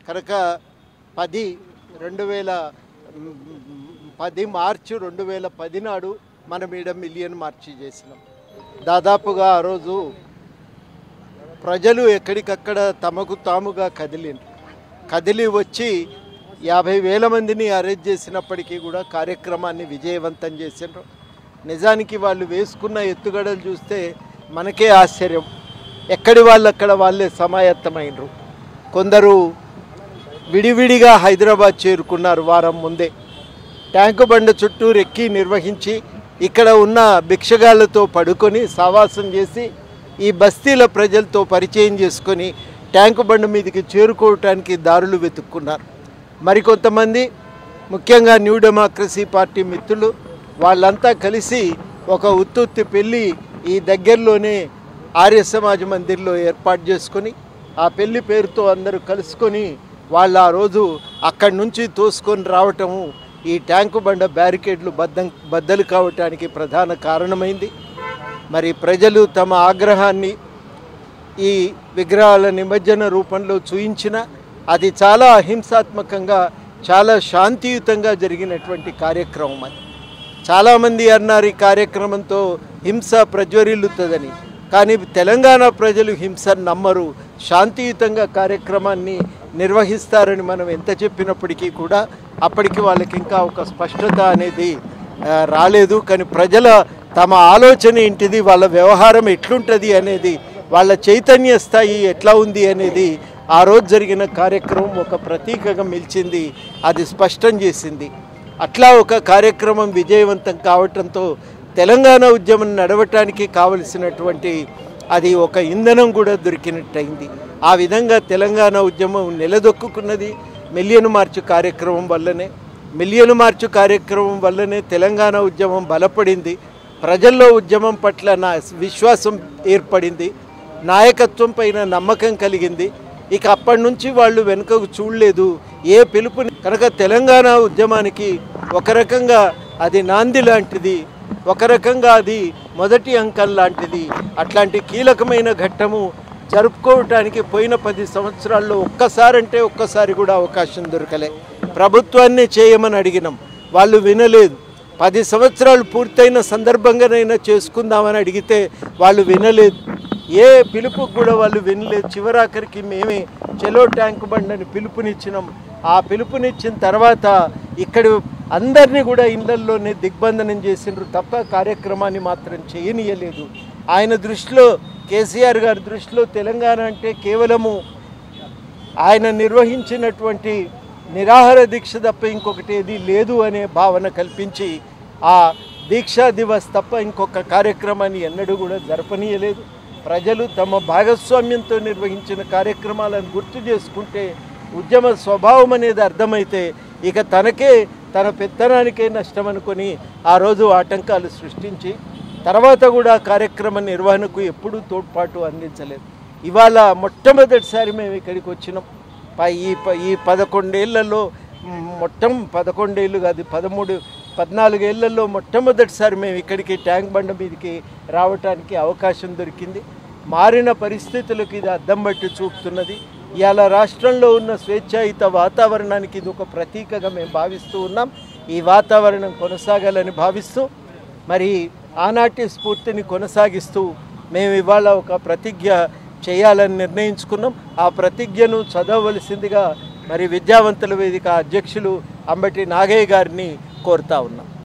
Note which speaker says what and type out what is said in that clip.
Speaker 1: కనుక 2010 మార్చి 2010 నాడు మనం ఈడ మిలియన్ మార్చి చేసినాం. దాదాపుగా ఆ రోజు ప్రజలు ఎక్కడికక్కడ తమకు తాముగా కదిలి వచ్చి 50,000 మందిని అరెస్ట్ చేసినప్పటికీ కూడా కార్యక్రమాన్ని విజయవంతం చేసినారు. నిజానికి వాళ్ళు వేసుకున్న ఎత్తుగడలు చూస్తే మనకే ఆశ్చర్యం. ఎక్కడి వాళ్ళు అక్కడ వాళ్ళే సమాయత్తమైనరు. కొందరు విడివిడిగా హైదరాబాద్ చేరుకున్నారు. వారం ముందే ట్యాంకు బండ చుట్టూ రెక్కి నిర్వహించి ఇక్కడ ఉన్న భిక్షగాళ్లతో పడుకొని సావాసం చేసి ఈ బస్తీల ప్రజలతో పరిచయం చేసుకొని ట్యాంకు బండ మీదకి చేరుకోవటానికి దారులు వెతుక్కున్నారు. మరికొంతమంది ముఖ్యంగా న్యూ డెమోక్రసీ పార్టీ మిత్రులు వాళ్ళంతా కలిసి ఒక ఉత్తుత్తి పెళ్ళి ఈ దగ్గరలోనే ఆర్య సమాజ్ మందిర్లో ఏర్పాటు చేసుకొని ఆ పెళ్లి పేరుతో అందరూ కలుసుకొని వాళ్ళు ఆ రోజు అక్కడి నుంచి తోసుకొని రావటము ఈ ట్యాంకు బండ బ్యారికేడ్లు బద్దలు కావటానికి ప్రధాన కారణమైంది. మరి ప్రజలు తమ ఆగ్రహాన్ని ఈ విగ్రహాల నిమజ్జన రూపంలో చూయించిన అది చాలా అహింసాత్మకంగా చాలా శాంతియుతంగా జరిగినటువంటి కార్యక్రమం. అది చాలామంది అన్నారు ఈ కార్యక్రమంతో హింస ప్రజ్వరిల్లుతుందని. కానీ తెలంగాణ ప్రజలు హింసను నమ్మరు, శాంతియుతంగా కార్యక్రమాన్ని నిర్వహిస్తారని మనం ఎంత చెప్పినప్పటికీ కూడా అప్పటికి వాళ్ళకి ఇంకా ఒక స్పష్టత అనేది రాలేదు. కానీ ప్రజల తమ ఆలోచన ఏంటిది, వాళ్ళ వ్యవహారం ఎట్లుంటుంది అనేది, వాళ్ళ చైతన్య స్థాయి ఎట్లా ఉంది అనేది ఆ రోజు జరిగిన కార్యక్రమం ఒక ప్రతీకగా నిలిచింది. అది స్పష్టం చేసింది. అట్లా ఒక కార్యక్రమం విజయవంతం కావటంతో తెలంగాణ ఉద్యమం నడవటానికి కావలసినటువంటి అది ఒక ఇంధనం కూడా దొరికినట్టయింది. ఆ విధంగా తెలంగాణ ఉద్యమం నిలదొక్కున్నది మిలియన్ మార్చ్ కార్యక్రమం వల్లనే. మిలియన్ మార్చ్ కార్యక్రమం వల్లనే తెలంగాణ ఉద్యమం బలపడింది. ప్రజల్లో ఉద్యమం పట్ల విశ్వాసం ఏర్పడింది, నాయకత్వం పైన నమ్మకం కలిగింది. ఇక అప్పటి నుంచి వాళ్ళు వెనుకకు చూడలేదు ఏ పిలుపుని. కనుక తెలంగాణ ఉద్యమానికి ఒక రకంగా అది నాంది లాంటిది, ఒక రకంగా అది మొదటి అంకం లాంటిది. అట్లాంటి కీలకమైన ఘట్టము జరుపుకోవటానికి పోయిన 10 సంవత్సరాల్లో ఒక్కసారి కూడా అవకాశం దొరకలే. ప్రభుత్వాన్ని చేయమని అడిగినాం, వాళ్ళు వినలేదు. 10 సంవత్సరాలు పూర్తయిన సందర్భంగానైనా చేసుకుందామని అడిగితే వాళ్ళు వినలేదు. ఏ పిలుపుకు కూడా వాళ్ళు వినలేదు. చివరాఖరికి మేమే చెలో ట్యాంకు బండని పిలుపునిచ్చినాం. ఆ పిలుపునిచ్చిన తర్వాత ఇక్కడ అందరినీ కూడా ఇళ్లల్లోనే దిగ్బంధనం చేసినారు తప్ప కార్యక్రమాన్ని మాత్రం చేయనీయలేదు. ఆయన దృష్టిలో, కేసీఆర్ గారి దృష్టిలో తెలంగాణ అంటే కేవలము ఆయన నిర్వహించినటువంటి నిరాహార దీక్ష తప్ప ఇంకొకటి ఏది లేదు అనే భావన కల్పించి ఆ దీక్షా దివస్ తప్ప ఇంకొక కార్యక్రమాన్ని ఎన్నడూ కూడా జరపనీయలేదు. ప్రజలు తమ భాగస్వామ్యంతో నిర్వహించిన కార్యక్రమాలను గుర్తు చేసుకుంటే ఉద్యమ స్వభావం అనేది అర్థమైతే ఇక తనకే తన పెత్తనానికే నష్టం అనుకొని ఆ రోజు ఆటంకాలు సృష్టించి తర్వాత కూడా కార్యక్రమ నిర్వహణకు ఎప్పుడూ తోడ్పాటు అందించలేదు. ఇవాళ మొట్టమొదటిసారి మేము ఇక్కడికి వచ్చినాం. ఈ 11 ఏళ్లలో 11 ఏళ్ళు కాదు 14 ఏళ్లలో మొట్టమొదటిసారి మేము ఇక్కడికి ట్యాంక్ బండ మీదకి రావటానికి అవకాశం దొరికింది. మారిన పరిస్థితులకు ఇది అద్దం బట్టి చూపుతున్నది. ఇవాళ రాష్ట్రంలో ఉన్న స్వేచ్ఛాయుత వాతావరణానికి ఇది ఒక ప్రతీకగా మేము భావిస్తూ ఉన్నాం. ఈ వాతావరణం కొనసాగాలని భావిస్తూ మరి ఆనాటి స్ఫూర్తిని కొనసాగిస్తూ మేము ఇవాళ ఒక ప్రతిజ్ఞ చేయాలని నిర్ణయించుకున్నాం. ఆ ప్రతిజ్ఞను చదవవలసిందిగా మరి విద్యావంతుల వేదిక అధ్యక్షులు అంబటి నాగయ్య గారిని కోరుతా ఉన్నాం.